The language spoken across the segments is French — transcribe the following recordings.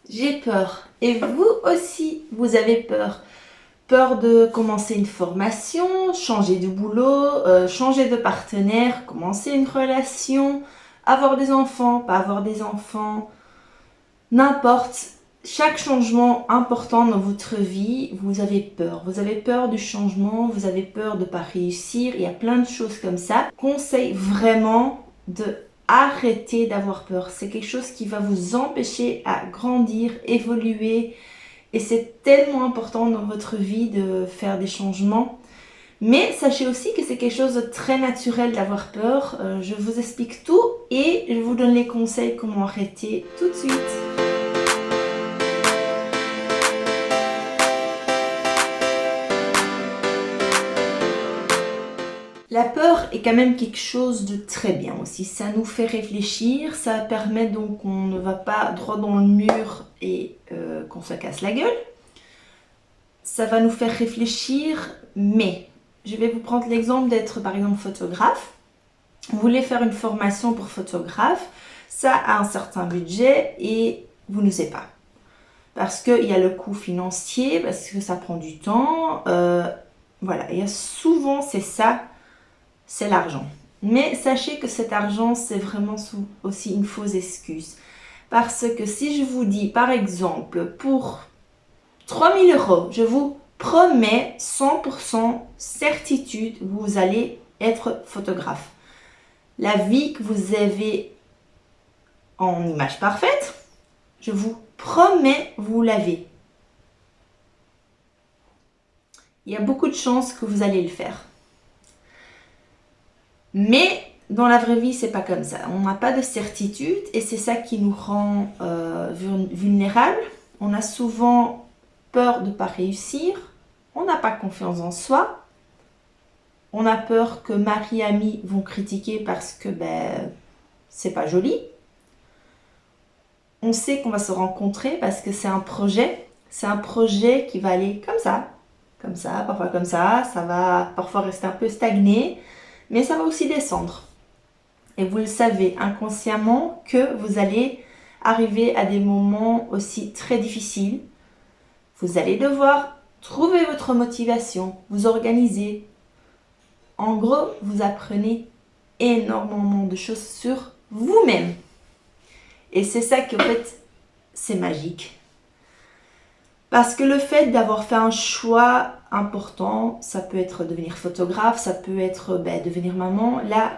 J'ai peur. Et vous aussi, vous avez peur. Peur de commencer une formation, changer de boulot, changer de partenaire, commencer une relation, avoir des enfants, pas avoir des enfants, n'importe. Chaque changement important dans votre vie, vous avez peur. Vous avez peur du changement, vous avez peur de ne pas réussir. Il y a plein de choses comme ça. Conseille vraiment de arrêter d'avoir peur. C'est quelque chose qui va vous empêcher à grandir, évoluer. Et c'est tellement important dans votre vie de faire des changements. Mais sachez aussi que c'est quelque chose de très naturel d'avoir peur. Je vous explique tout et je vous donne les conseils comment arrêter tout de suite. La peur est quand même quelque chose de très bien aussi. Ça nous fait réfléchir, ça permet donc qu'on ne va pas droit dans le mur et qu'on se casse la gueule. Ça va nous faire réfléchir, mais je vais vous prendre l'exemple d'être par exemple photographe. Vous voulez faire une formation pour photographe, ça a un certain budget et vous n'osez pas. Parce qu'il y a le coût financier, parce que ça prend du temps. Voilà, et souvent c'est ça, c'est l'argent. Mais sachez que cet argent, c'est vraiment aussi une fausse excuse. Parce que si je vous dis, par exemple, pour 3000 euros, je vous promets 100% certitude, vous allez être photographe. La vie que vous avez en image parfaite, je vous promets, vous l'avez. Il y a beaucoup de chances que vous allez le faire. Mais dans la vraie vie, c'est pas comme ça. On n'a pas de certitude et c'est ça qui nous rend vulnérables. On a souvent peur de ne pas réussir. On n'a pas confiance en soi. On a peur que mari et amis vont critiquer parce que c'est pas joli. On sait qu'on va se rencontrer parce que c'est un projet. C'est un projet qui va aller comme ça, parfois comme ça. Ça va parfois rester un peu stagné. Mais ça va aussi descendre. Et vous le savez inconsciemment que vous allez arriver à des moments aussi très difficiles. Vous allez devoir trouver votre motivation, vous organiser. En gros, vous apprenez énormément de choses sur vous-même. Et c'est ça qui, en fait, c'est magique. Parce que le fait d'avoir fait un choix important, ça peut être devenir photographe, ça peut être devenir maman. Là,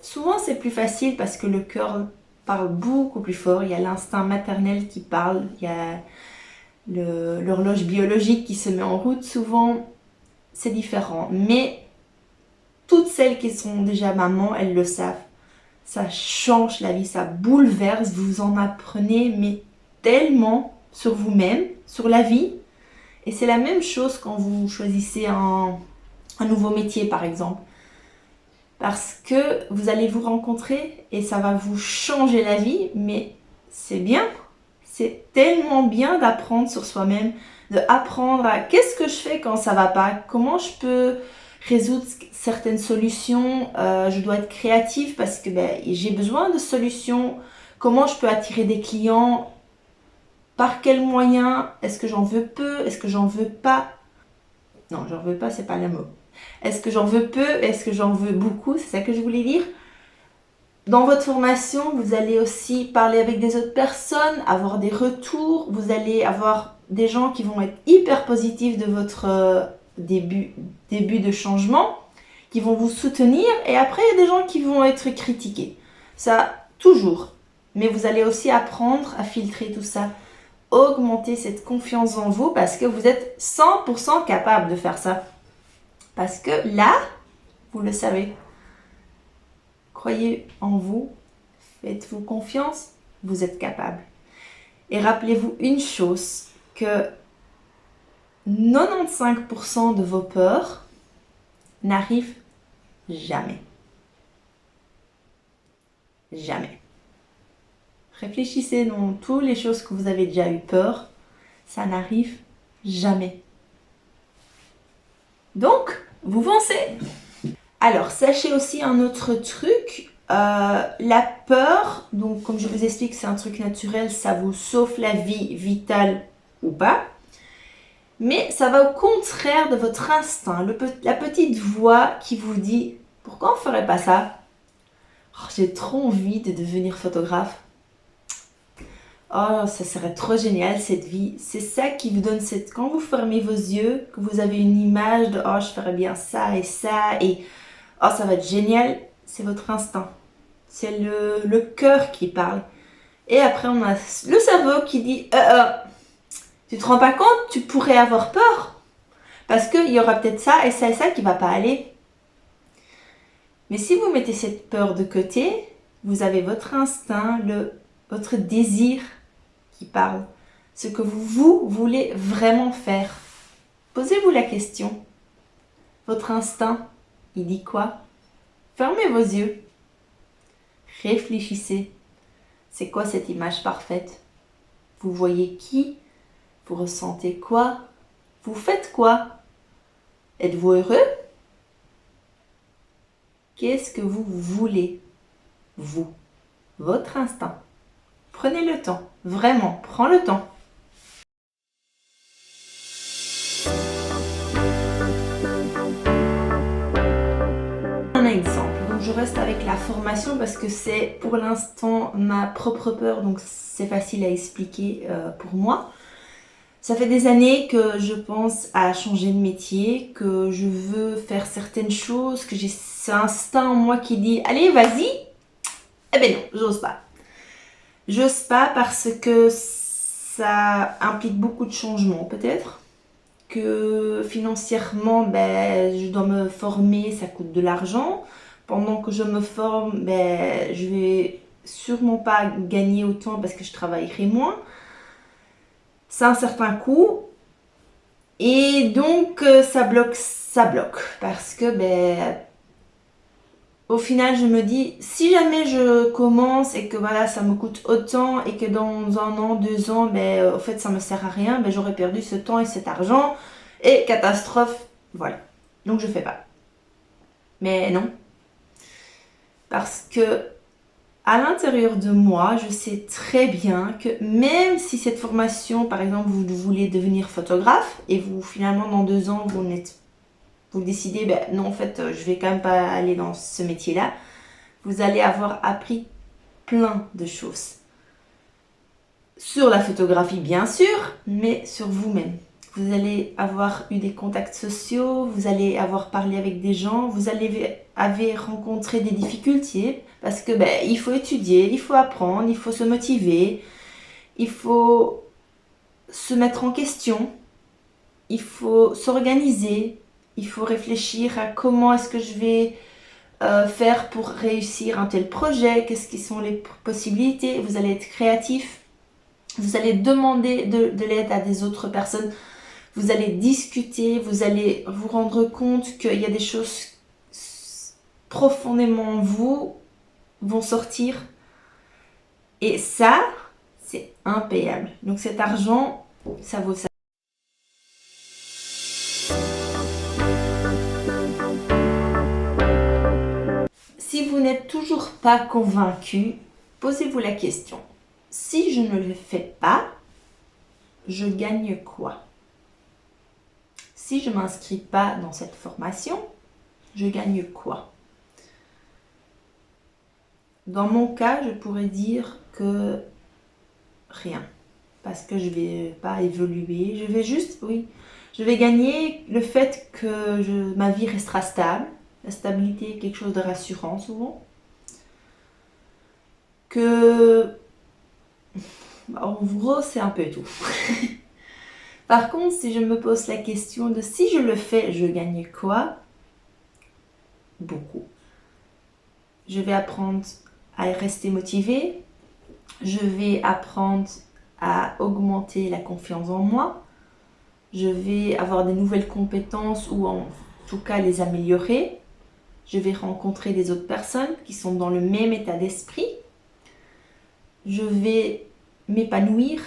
souvent c'est plus facile parce que le cœur parle beaucoup plus fort. Il y a l'instinct maternel qui parle, il y a l'horloge biologique qui se met en route. Souvent, c'est différent. Mais toutes celles qui sont déjà mamans, elles le savent. Ça change la vie, ça bouleverse. Vous en apprenez mais tellement sur vous-même, sur la vie. Et c'est la même chose quand vous choisissez un nouveau métier, par exemple. Parce que vous allez vous rencontrer et ça va vous changer la vie, mais c'est bien. C'est tellement bien d'apprendre sur soi-même, d'apprendre à qu'est-ce que je fais quand ça va pas, comment je peux résoudre certaines solutions, je dois être créative parce que j'ai besoin de solutions, comment je peux attirer des clients, par quels moyens, est-ce que j'en veux peu, est-ce que j'en veux pas, non j'en veux pas c'est pas le mot, est-ce que j'en veux peu, est-ce que j'en veux beaucoup, c'est ça que je voulais dire. Dans votre formation, vous allez aussi parler avec des autres personnes, avoir des retours, vous allez avoir des gens qui vont être hyper positifs de votre début de changement, qui vont vous soutenir, et après il y a des gens qui vont être critiqués. Ça, toujours. Mais vous allez aussi apprendre à filtrer tout ça, augmenter cette confiance en vous parce que vous êtes 100% capable de faire ça. Parce que là, vous le savez. Croyez en vous, faites-vous confiance, vous êtes capable. Et rappelez-vous une chose, que 95% de vos peurs n'arrivent jamais. Jamais. Réfléchissez dans toutes les choses que vous avez déjà eu peur, ça n'arrive jamais. Donc, vous foncez. Alors, sachez aussi un autre truc, La peur, donc comme je vous explique, c'est un truc naturel, ça vous sauve la vie, vitale ou pas. Mais ça va au contraire de votre instinct, la petite voix qui vous dit « Pourquoi on ne ferait pas ça ?» Oh, j'ai trop envie de devenir photographe. Oh, ça serait trop génial cette vie. C'est ça qui vous donne cette... Quand vous fermez vos yeux, que vous avez une image de « Oh, je ferais bien ça et oh, ça va être génial », c'est votre instinct. C'est le cœur qui parle. Et après, on a le cerveau qui dit tu te rends pas compte, tu pourrais avoir peur. Parce qu'il y aura peut-être ça et ça qui va pas aller. Mais si vous mettez cette peur de côté, vous avez votre instinct, votre désir qui parle. Ce que vous voulez vraiment faire. Posez-vous la question. Votre instinct, il dit quoi? Fermez vos yeux. Réfléchissez. C'est quoi cette image parfaite? Vous voyez qui? Vous ressentez quoi? Vous faites quoi? Êtes-vous heureux? Qu'est-ce que vous voulez? Vous, votre instinct. Prenez le temps, vraiment, prends le temps. Un exemple, donc je reste avec la formation parce que c'est pour l'instant ma propre peur, donc c'est facile à expliquer pour moi. Ça fait des années que je pense à changer de métier, que je veux faire certaines choses, que j'ai cet instinct en moi qui dit « Allez, vas-y !» Eh ben non, j'ose pas. J'ose pas parce que ça implique beaucoup de changements peut-être. Que financièrement, je dois me former, ça coûte de l'argent. Pendant que je me forme, je vais sûrement pas gagner autant parce que je travaillerai moins. C'est un certain coût. Et donc, ça bloque. Parce que, au final, je me dis, si jamais je commence et que voilà, ça me coûte autant et que dans 1 an, 2 ans, au fait, ça me sert à rien, j'aurais perdu ce temps et cet argent. Et catastrophe, voilà. Donc, je fais pas. Mais non. Parce que à l'intérieur de moi, je sais très bien que même si cette formation, par exemple, vous voulez devenir photographe et vous, finalement, dans 2 ans, vous décidez, non, en fait, je vais quand même pas aller dans ce métier-là, vous allez avoir appris plein de choses. Sur la photographie, bien sûr, mais sur vous-même. Vous allez avoir eu des contacts sociaux, vous allez avoir parlé avec des gens, vous avez rencontré des difficultés parce que il faut étudier, il faut apprendre, il faut se motiver, il faut se mettre en question, il faut s'organiser, il faut réfléchir à comment est-ce que je vais faire pour réussir un tel projet, qu'est-ce qui sont les possibilités, vous allez être créatif, vous allez demander de l'aide à des autres personnes. Vous allez discuter, vous allez vous rendre compte qu'il y a des choses profondément en vous vont sortir. Et ça, c'est impayable. Donc cet argent, ça vaut ça. Si vous n'êtes toujours pas convaincu, posez-vous la question. Si je ne le fais pas, je gagne quoi? Si je ne m'inscris pas dans cette formation, je gagne quoi? Dans mon cas, je pourrais dire que rien. Parce que je ne vais pas évoluer. Je vais juste, je vais gagner le fait que ma vie restera stable. La stabilité est quelque chose de rassurant souvent. En gros, c'est un peu tout. Par contre, si je me pose la question de si je le fais, je gagne quoi? Beaucoup. Je vais apprendre à rester motivée. Je vais apprendre à augmenter la confiance en moi. Je vais avoir des nouvelles compétences ou en tout cas les améliorer. Je vais rencontrer des autres personnes qui sont dans le même état d'esprit. Je vais m'épanouir.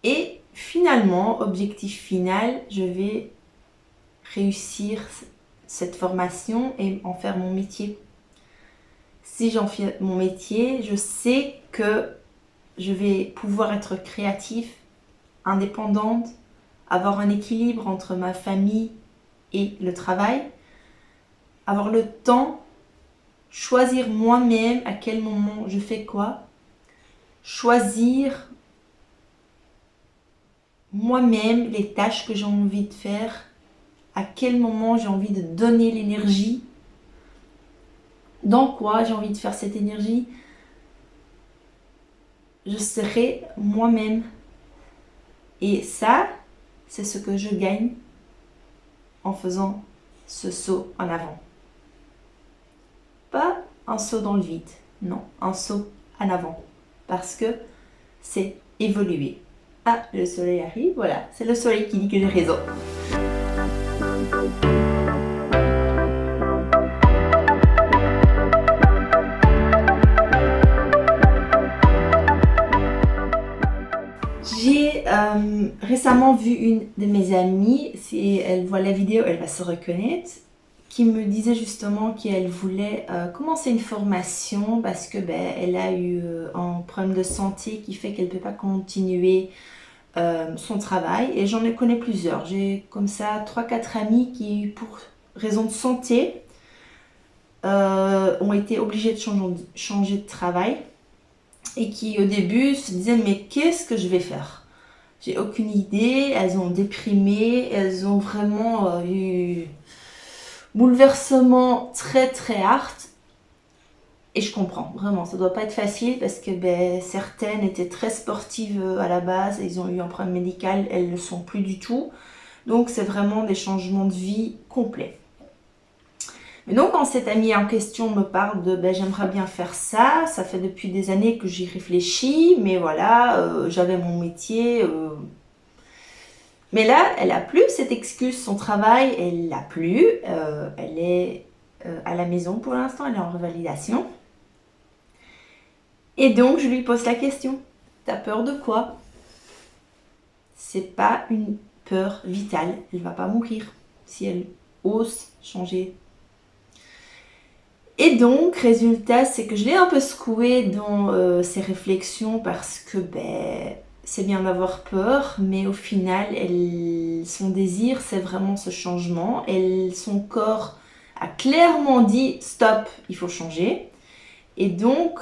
Et finalement, objectif final, je vais réussir cette formation et en faire mon métier. Si j'en fais mon métier, je sais que je vais pouvoir être créatif, indépendante, avoir un équilibre entre ma famille et le travail, avoir le temps, choisir moi-même à quel moment je fais quoi, choisir moi-même les tâches que j'ai envie de faire, à quel moment j'ai envie de donner l'énergie, dans quoi j'ai envie de faire cette énergie. Je serai moi-même. Et ça, c'est ce que je gagne en faisant ce saut en avant. Pas un saut dans le vide, non, un saut en avant. Parce que c'est évoluer. Ah, le soleil arrive, voilà, c'est le soleil qui dit que j'ai raison. J'ai récemment vu une de mes amies, si elle voit la vidéo, elle va se reconnaître, qui me disait justement qu'elle voulait commencer une formation parce que elle a eu un problème de santé qui fait qu'elle ne peut pas continuer son travail. Et j'en connais plusieurs. J'ai comme ça 3-4 amis qui, pour raison de santé, ont été obligés de changer de travail. Et qui au début se disaient mais qu'est-ce que je vais faire? J'ai aucune idée, elles ont déprimé, elles ont vraiment eu bouleversement très très hard. Et je comprends, vraiment, ça doit pas être facile parce que certaines étaient très sportives à la base, ils ont eu un problème médical, elles ne le sont plus du tout. Donc c'est vraiment des changements de vie complets. Mais donc quand cette amie en question me parle de j'aimerais bien faire ça, ça fait depuis des années que j'y réfléchis, mais voilà, j'avais mon métier. Mais là, elle a plus cette excuse, son travail, elle l'a plus. Elle est à la maison pour l'instant, elle est en revalidation. Et donc je lui pose la question, t'as peur de quoi? C'est pas une peur vitale, elle va pas mourir si elle ose changer. Et donc, résultat, c'est que je l'ai un peu secouée dans ses réflexions parce que c'est bien d'avoir peur, mais au final, son désir, c'est vraiment ce changement. Son corps a clairement dit stop, il faut changer. Et donc,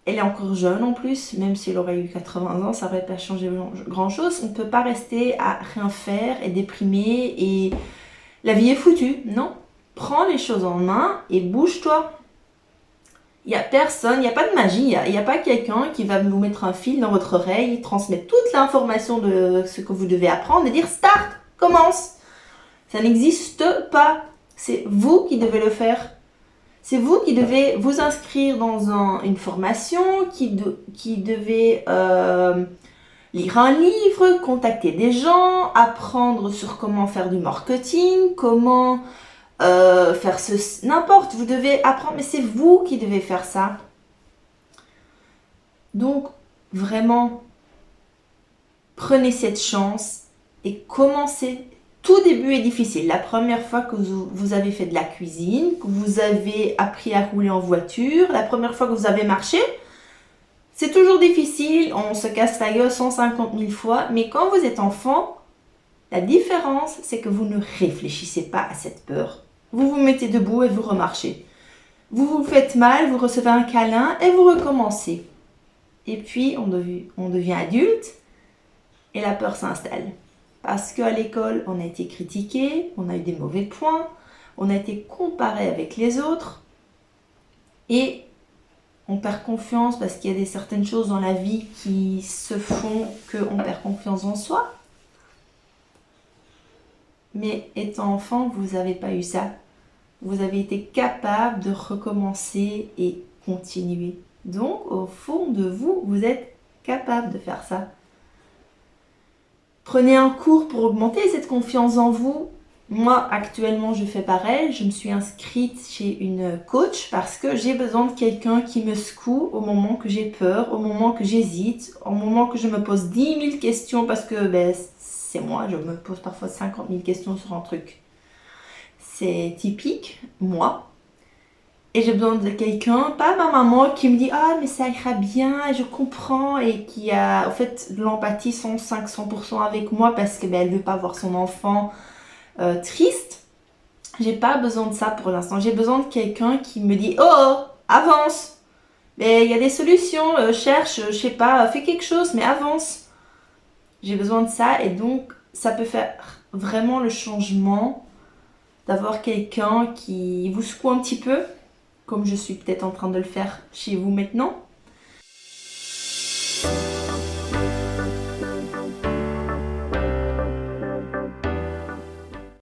elle est encore jeune en plus, même si elle aurait eu 80 ans, ça n'aurait pas changé grand-chose. On ne peut pas rester à rien faire et déprimer et la vie est foutue, non. Prends les choses en main et bouge-toi. Il n'y a personne, il n'y a pas de magie, il n'y a pas quelqu'un qui va vous mettre un fil dans votre oreille, transmettre toute l'information de ce que vous devez apprendre et dire start, commence. Ça n'existe pas. C'est vous qui devez le faire. C'est vous qui devez vous inscrire dans une formation, qui devez lire un livre, contacter des gens, apprendre sur comment faire du marketing, comment faire n'importe, vous devez apprendre, mais c'est vous qui devez faire ça. Donc, vraiment, prenez cette chance et commencez. Tout début est difficile. La première fois que vous avez fait de la cuisine, que vous avez appris à rouler en voiture, la première fois que vous avez marché, c'est toujours difficile, on se casse la gueule 150 000 fois, mais quand vous êtes enfant, la différence, c'est que vous ne réfléchissez pas à cette peur. Vous vous mettez debout et vous remarchez. Vous vous faites mal, vous recevez un câlin et vous recommencez. Et puis, on devient adulte et la peur s'installe. Parce qu'à l'école, on a été critiqué, on a eu des mauvais points, on a été comparé avec les autres et on perd confiance parce qu'il y a certaines choses dans la vie qui se font qu'on perd confiance en soi. Mais étant enfant, vous n'avez pas eu ça. Vous avez été capable de recommencer et continuer. Donc, au fond de vous, vous êtes capable de faire ça. Prenez un cours pour augmenter cette confiance en vous. Moi, actuellement, je fais pareil. Je me suis inscrite chez une coach parce que j'ai besoin de quelqu'un qui me secoue au moment que j'ai peur, au moment que j'hésite, au moment que je me pose 10 000 questions parce que c'est moi, je me pose parfois 50 000 questions sur un truc. C'est typique, moi. Et j'ai besoin de quelqu'un, pas ma maman, qui me dit ah mais ça ira bien, je comprends, et qui a en fait de l'empathie 100% avec moi parce que elle veut pas voir son enfant triste. J'ai pas besoin de ça pour l'instant. J'ai besoin de quelqu'un qui me dit oh, avance. Mais il y a des solutions, cherche, je sais pas, fais quelque chose, mais avance. J'ai besoin de ça, et donc ça peut faire vraiment le changement d'avoir quelqu'un qui vous secoue un petit peu, comme je suis peut-être en train de le faire chez vous maintenant.